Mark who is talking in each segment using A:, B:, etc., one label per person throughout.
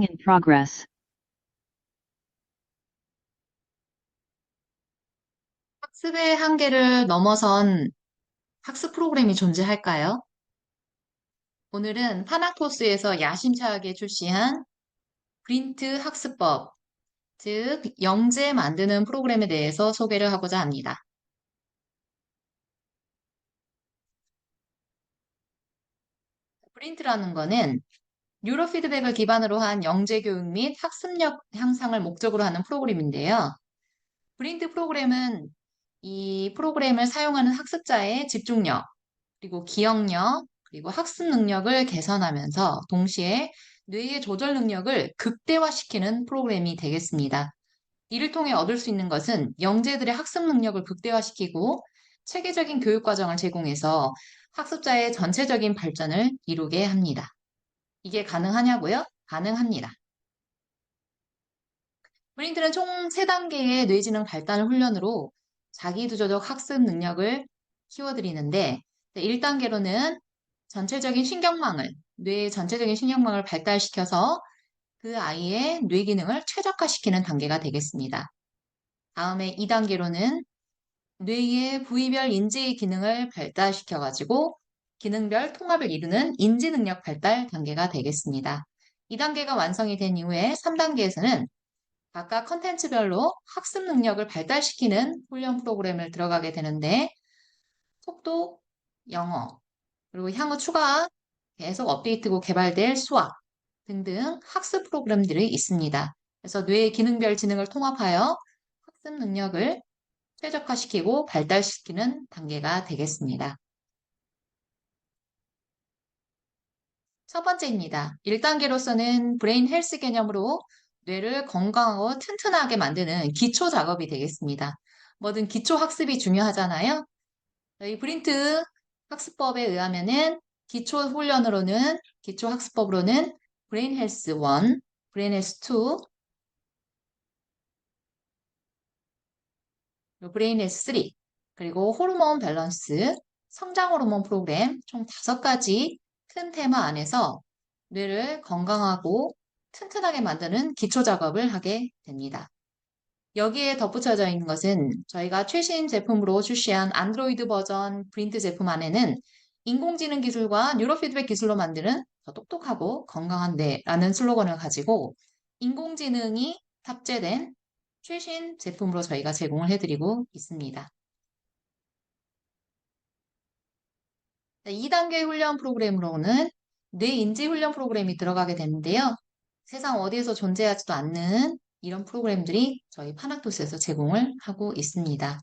A: in progress.
B: 학습의 한계를 넘어선 학습 프로그램이 존재할까요? 오늘은 파나토스에서 야심차게 출시한 브린트 학습법, 즉 영재 만드는 프로그램에 대해서 소개를 하고자 합니다. 브린트라는 거는 뉴로 피드백을 기반으로 한 영재 교육 및 학습력 향상을 목적으로 하는 프로그램인데요. 브린트 프로그램은 이 프로그램을 사용하는 학습자의 집중력, 그리고 기억력, 그리고 학습 능력을 개선하면서 동시에 뇌의 조절 능력을 극대화시키는 프로그램이 되겠습니다. 이를 통해 얻을 수 있는 것은 영재들의 학습 능력을 극대화시키고 체계적인 교육 과정을 제공해서 학습자의 전체적인 발전을 이루게 합니다. 이게 가능하냐고요? 가능합니다. 브린트는 총 3단계의 뇌지능 발달 훈련으로 자기주도적 학습 능력을 키워드리는데 1단계로는 뇌의 전체적인 신경망을 발달시켜서 그 아이의 뇌 기능을 최적화시키는 단계가 되겠습니다. 다음에 2단계로는 뇌의 부위별 인지 기능을 발달시켜가지고 기능별 통합을 이루는 인지 능력 발달 단계가 되겠습니다. 2단계가 완성이 된 이후에 3단계에서는 각각 컨텐츠별로 학습 능력을 발달시키는 훈련 프로그램을 들어가게 되는데 속도, 영어, 그리고 향후 추가 계속 업데이트고 개발될 수학 등등 학습 프로그램들이 있습니다. 그래서 뇌의 기능별 지능을 통합하여 학습 능력을 최적화시키고 발달시키는 단계가 되겠습니다. 첫 번째입니다. 1단계로서는 브레인 헬스 개념으로 뇌를 건강하고 튼튼하게 만드는 기초 작업이 되겠습니다. 뭐든 기초 학습이 중요하잖아요. 이 브린트 학습법에 의하면은 기초 학습법으로는 브레인 헬스 1, 브레인 헬스 2, 브레인 헬스 3, 그리고 호르몬 밸런스, 성장 호르몬 프로그램 총 5가지 큰 테마 안에서 뇌를 건강하고 튼튼하게 만드는 기초 작업을 하게 됩니다. 여기에 덧붙여져 있는 것은 저희가 최신 제품으로 출시한 안드로이드 버전 브린트 제품 안에는 인공지능 기술과 뉴로 피드백 기술로 만드는 더 똑똑하고 건강한 뇌라는 슬로건을 가지고 인공지능이 탑재된 최신 제품으로 저희가 제공을 해드리고 있습니다. 2단계 훈련 프로그램으로는 뇌인지 훈련 프로그램이 들어가게 되는데요. 세상 어디에서 존재하지도 않는 이런 프로그램들이 저희 파나토스에서 제공을 하고 있습니다.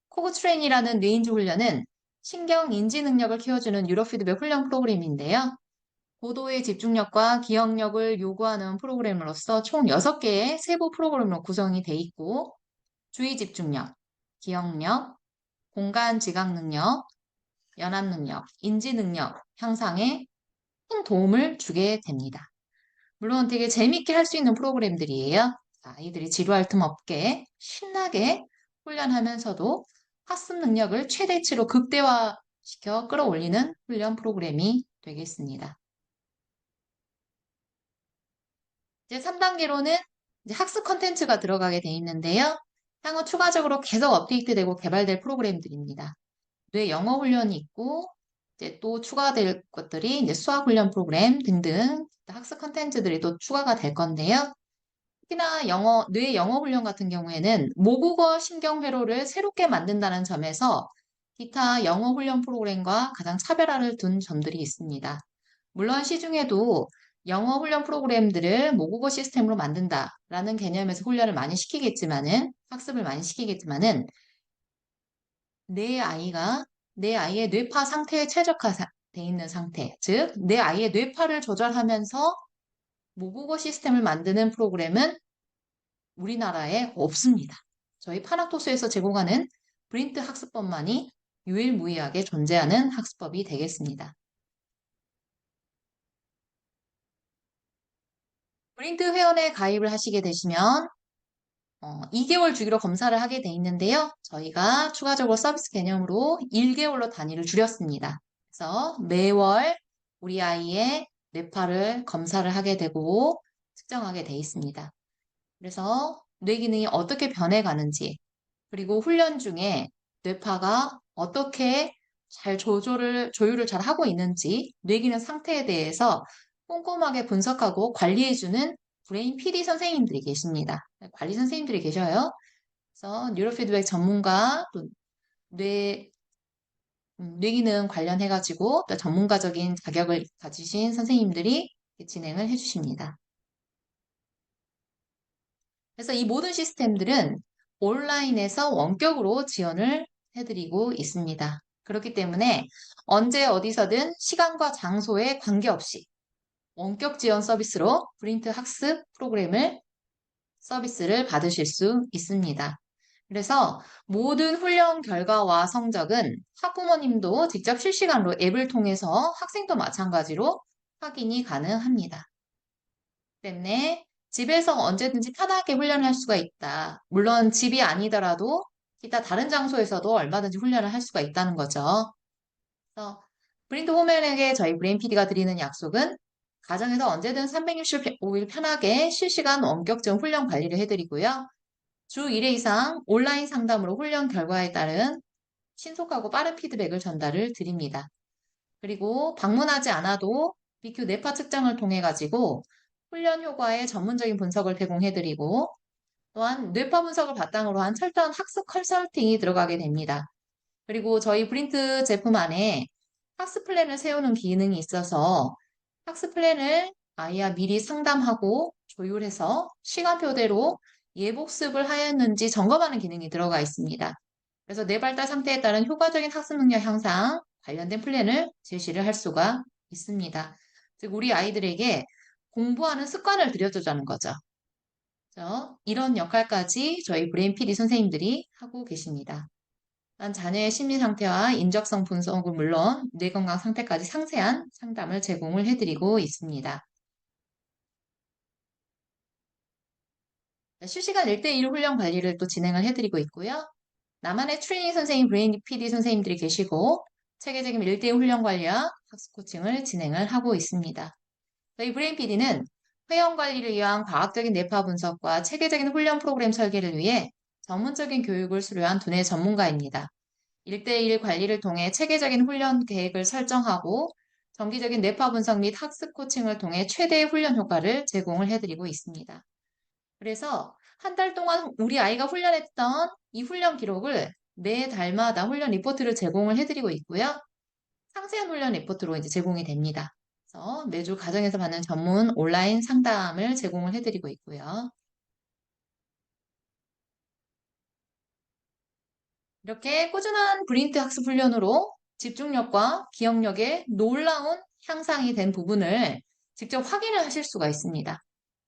B: 코그트레인이라는 뇌인지 훈련은 신경 인지 능력을 키워주는 뉴로 피드백 훈련 프로그램인데요. 고도의 집중력과 기억력을 요구하는 프로그램으로서 총 6개의 세부 프로그램으로 구성이 돼 있고 주의 집중력, 기억력, 공간 지각 능력, 연합 능력, 인지 능력 향상에 큰 도움을 주게 됩니다. 물론 되게 재밌게 할 수 있는 프로그램들이에요. 아이들이 지루할 틈 없게 신나게 훈련하면서도 학습 능력을 최대치로 극대화시켜 끌어올리는 훈련 프로그램이 되겠습니다. 이제 3단계로는 이제 학습 컨텐츠가 들어가게 돼 있는데요. 향후 추가적으로 계속 업데이트되고 개발될 프로그램들입니다. 뇌 영어 훈련이 있고 이제 또 추가될 것들이 이제 수학 훈련 프로그램 등등 학습 컨텐츠들이 또 추가가 될 건데요. 특히나 뇌 영어 훈련 같은 경우에는 모국어 신경 회로를 새롭게 만든다는 점에서 기타 영어 훈련 프로그램과 가장 차별화를 둔 점들이 있습니다. 물론 시중에도 영어 훈련 프로그램들을 모국어 시스템으로 만든다라는 개념에서 훈련을 많이 시키겠지만은, 학습을 많이 시키겠지만은, 내 아이의 뇌파 상태에 최적화돼 있는 상태, 즉, 내 아이의 뇌파를 조절하면서 모국어 시스템을 만드는 프로그램은 우리나라에 없습니다. 저희 파나토스에서 제공하는 브린트 학습법만이 유일무이하게 존재하는 학습법이 되겠습니다. 브린트 회원에 가입을 하시게 되시면 2개월 주기로 검사를 하게 돼 있는데요. 저희가 추가적으로 서비스 개념으로 1개월로 단위를 줄였습니다. 그래서 매월 우리 아이의 뇌파를 검사를 하게 되고 측정하게 돼 있습니다. 그래서 뇌 기능이 어떻게 변해가는지, 그리고 훈련 중에 뇌파가 어떻게 잘 조율을 잘 하고 있는지, 뇌 기능 상태에 대해서 꼼꼼하게 분석하고 관리해주는 브레인 PD 선생님들이 계십니다. 관리 선생님들이 계셔요. 그래서 뉴로 피드백 전문가, 또 뇌, 뇌기능 관련해가지고 또 전문가적인 자격을 가지신 선생님들이 진행을 해주십니다. 그래서 이 모든 시스템들은 온라인에서 원격으로 지원을 해드리고 있습니다. 그렇기 때문에 언제 어디서든 시간과 장소에 관계없이 원격 지원 서비스로 브린트 학습 프로그램을 서비스를 받으실 수 있습니다. 그래서 모든 훈련 결과와 성적은 학부모님도 직접 실시간으로 앱을 통해서 학생도 마찬가지로 확인이 가능합니다. 때문에 집에서 언제든지 편하게 훈련할 수가 있다. 물론 집이 아니더라도 기타 다른 장소에서도 얼마든지 훈련을 할 수가 있다는 거죠. 그래서 브린트 호면에게 저희 브레인 PD가 드리는 약속은 가정에서 언제든 365일 편하게 실시간 원격증 훈련 관리를 해드리고요. 주 1회 이상 온라인 상담으로 훈련 결과에 따른 신속하고 빠른 피드백을 전달을 드립니다. 그리고 방문하지 않아도 BQ 뇌파 측정을 통해 가지고 훈련 효과의 전문적인 분석을 제공해드리고 또한 뇌파 분석을 바탕으로 한 철저한 학습 컨설팅이 들어가게 됩니다. 그리고 저희 브린트 제품 안에 학습 플랜을 세우는 기능이 있어서 학습 플랜을 아이와 미리 상담하고 조율해서 시간표대로 예복습을 하였는지 점검하는 기능이 들어가 있습니다. 그래서 뇌 발달 상태에 따른 효과적인 학습 능력 향상 관련된 플랜을 제시를 할 수가 있습니다. 즉 우리 아이들에게 공부하는 습관을 들여주자는 거죠. 그래서 이런 역할까지 저희 브레인 PD 선생님들이 하고 계십니다. 자녀의 심리 상태와 인적성 분석은 물론 뇌 건강 상태까지 상세한 상담을 제공을 해드리고 있습니다. 실시간 1대1 훈련 관리를 또 진행을 해드리고 있고요. 나만의 트레이닝 선생님, 브레인 PD 선생님들이 계시고 체계적인 1대1 훈련 관리와 학습 코칭을 진행을 하고 있습니다. 저희 브레인 PD는 회원 관리를 위한 과학적인 뇌파 분석과 체계적인 훈련 프로그램 설계를 위해 전문적인 교육을 수료한 두뇌 전문가입니다. 1대1 관리를 통해 체계적인 훈련 계획을 설정하고 정기적인 뇌파 분석 및 학습 코칭을 통해 최대의 훈련 효과를 제공을 해드리고 있습니다. 그래서 한 달 동안 우리 아이가 훈련했던 이 훈련 기록을 매 달마다 훈련 리포트를 제공을 해드리고 있고요. 상세한 훈련 리포트로 이제 제공이 됩니다. 그래서 매주 가정에서 받는 전문 온라인 상담을 제공을 해드리고 있고요. 이렇게 꾸준한 브린트 학습 훈련으로 집중력과 기억력에 놀라운 향상이 된 부분을 직접 확인을 하실 수가 있습니다.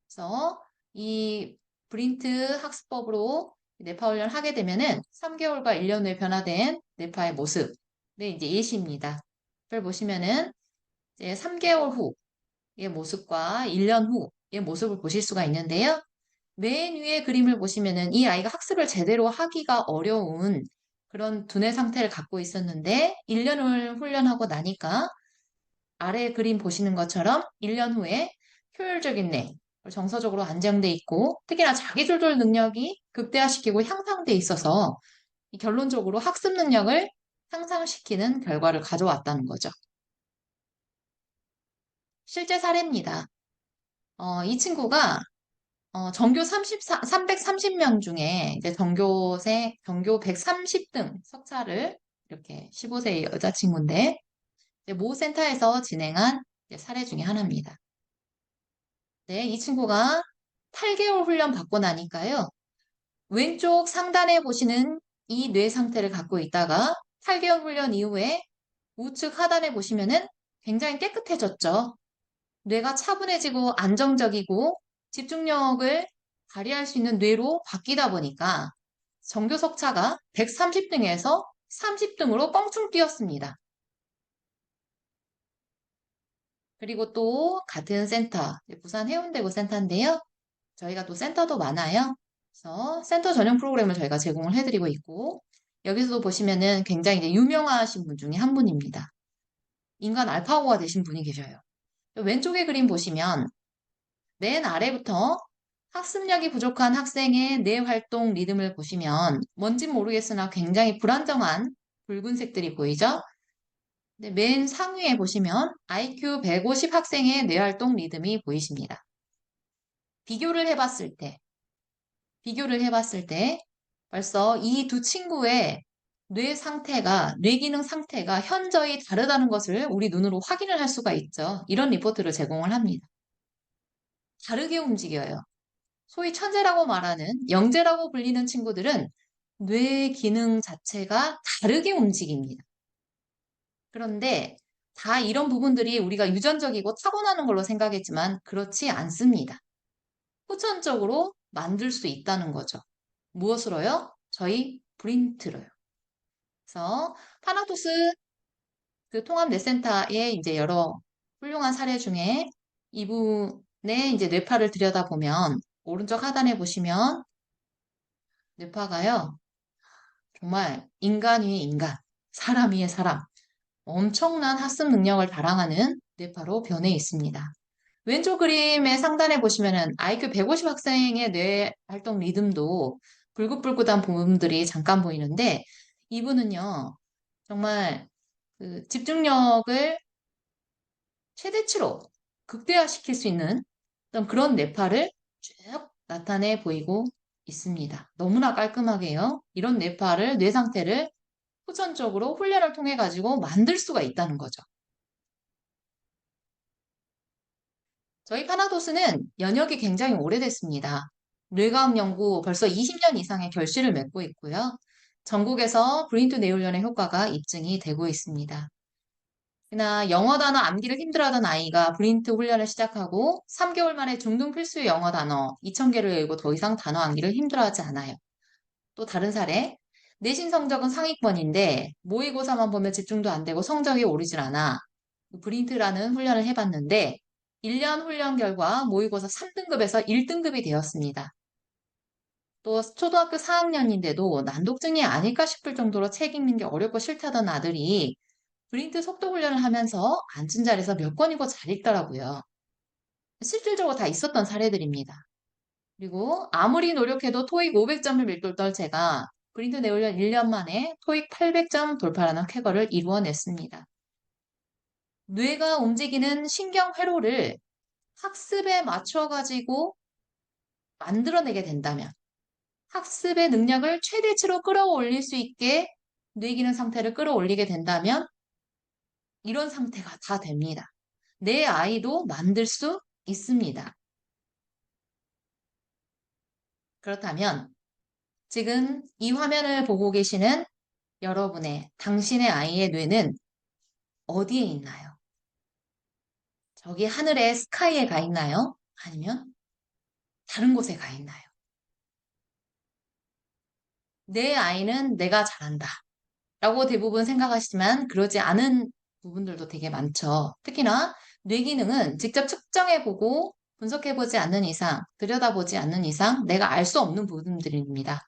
B: 그래서 이 브린트 학습법으로 뇌파 훈련을 하게 되면은 3개월과 1년 후에 변화된 뇌파의 모습. 네, 이제 예시입니다. 이걸 보시면은 이제 3개월 후의 모습과 1년 후의 모습을 보실 수가 있는데요. 맨 위에 그림을 보시면은 이 아이가 학습을 제대로 하기가 어려운 그런 두뇌 상태를 갖고 있었는데 1년을 훈련하고 나니까 아래 그림 보시는 것처럼 1년 후에 효율적인 뇌, 정서적으로 안정돼 있고 특히나 자기조절 능력이 극대화시키고 향상돼 있어서 결론적으로 학습 능력을 향상시키는 결과를 가져왔다는 거죠. 실제 사례입니다. 이 친구가 전교 330명 중에 이제 전교 130등 석차를 이렇게 15세 여자친구인데 모 센터에서 진행한 사례 중에 하나입니다. 네, 이 친구가 8개월 훈련 받고 나니까요. 왼쪽 상단에 보시는 이 뇌 상태를 갖고 있다가 8개월 훈련 이후에 우측 하단에 보시면은 굉장히 깨끗해졌죠. 뇌가 차분해지고 안정적이고 집중력을 발휘할 수 있는 뇌로 바뀌다 보니까 전교 석차가 130등에서 30등으로 껑충 뛰었습니다. 그리고 또 같은 센터, 부산 해운대구 센터인데요. 저희가 또 센터도 많아요. 그래서 센터 전용 프로그램을 저희가 제공을 해드리고 있고 여기서도 보시면은 굉장히 이제 유명하신 분 중에 한 분입니다. 인간 알파고가 되신 분이 계셔요. 왼쪽에 그림 보시면 맨 아래부터 학습력이 부족한 학생의 뇌 활동 리듬을 보시면 뭔진 모르겠으나 굉장히 불안정한 붉은색들이 보이죠? 네, 맨 상위에 보시면 IQ 150 학생의 뇌 활동 리듬이 보이십니다. 비교를 해봤을 때 벌써 이 두 친구의 뇌 기능 상태가 현저히 다르다는 것을 우리 눈으로 확인을 할 수가 있죠. 이런 리포트를 제공을 합니다. 다르게 움직여요. 소위 천재라고 말하는 영재라고 불리는 친구들은 뇌 기능 자체가 다르게 움직입니다. 그런데 다 이런 부분들이 우리가 유전적이고 타고나는 걸로 생각했지만 그렇지 않습니다. 후천적으로 만들 수 있다는 거죠. 무엇으로요? 저희 브린트로요. 그래서 파나토스 그 통합뇌센터의 이제 여러 훌륭한 사례 중에 이분의 이제 뇌파를 들여다보면 오른쪽 하단에 보시면 뇌파가요. 정말 인간 위의 인간, 사람 위의 사람, 엄청난 학습 능력을 자랑하는 뇌파로 변해 있습니다. 왼쪽 그림의 상단에 보시면은 IQ 150 학생의 뇌 활동 리듬도 불긋불긋한 부분들이 잠깐 보이는데 이분은요, 정말 그 집중력을 최대치로 극대화시킬 수 있는 그런 뇌파를 쭉 나타내 보이고 있습니다. 너무나 깔끔하게요. 이런 뇌 상태를 후천적으로 훈련을 통해 가지고 만들 수가 있다는 거죠. 저희 파나도스는 연역이 굉장히 오래됐습니다. 뇌과학 연구 벌써 20년 이상의 결실을 맺고 있고요. 전국에서 브레인투 뇌훈련의 효과가 입증이 되고 있습니다. 그러나 영어 단어 암기를 힘들어하던 아이가 브린트 훈련을 시작하고 3개월 만에 중등 필수 영어 단어 2,000개를 외우고 더 이상 단어 암기를 힘들어하지 않아요. 또 다른 사례, 내신 성적은 상위권인데 모의고사만 보면 집중도 안 되고 성적이 오르질 않아. 브린트라는 훈련을 해봤는데 1년 훈련 결과 모의고사 3등급에서 1등급이 되었습니다. 또 초등학교 4학년인데도 난독증이 아닐까 싶을 정도로 책 읽는 게 어렵고 싫다던 아들이 브린트 속도 훈련을 하면서 앉은 자리에서 몇 권이고 잘 읽더라고요. 실질적으로 다 있었던 사례들입니다. 그리고 아무리 노력해도 토익 500점을 밀돌던 제가 브린트 내훈련 1년 만에 토익 800점 돌파라는 쾌거를 이루어냈습니다. 뇌가 움직이는 신경 회로를 학습에 맞춰가지고 만들어내게 된다면 학습의 능력을 최대치로 끌어올릴 수 있게 뇌기능 상태를 끌어올리게 된다면 이런 상태가 다 됩니다. 내 아이도 만들 수 있습니다. 그렇다면 지금 이 화면을 보고 계시는 당신의 아이의 뇌는 어디에 있나요? 저기 하늘의 스카이에 가 있나요? 아니면 다른 곳에 가 있나요? 내 아이는 내가 잘한다. 라고 대부분 생각하시지만 그러지 않은 부분들도 되게 많죠. 특히나 뇌 기능은 직접 측정해보고 분석해보지 않는 이상, 들여다보지 않는 이상 내가 알 수 없는 부분들입니다.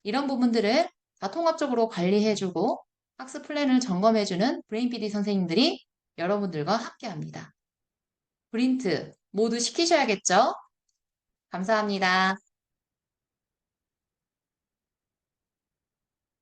B: 이런 부분들을 다 통합적으로 관리해주고 학습 플랜을 점검해주는 브레인 PD 선생님들이 여러분들과 함께합니다. 브린트 모두 시키셔야겠죠? 감사합니다.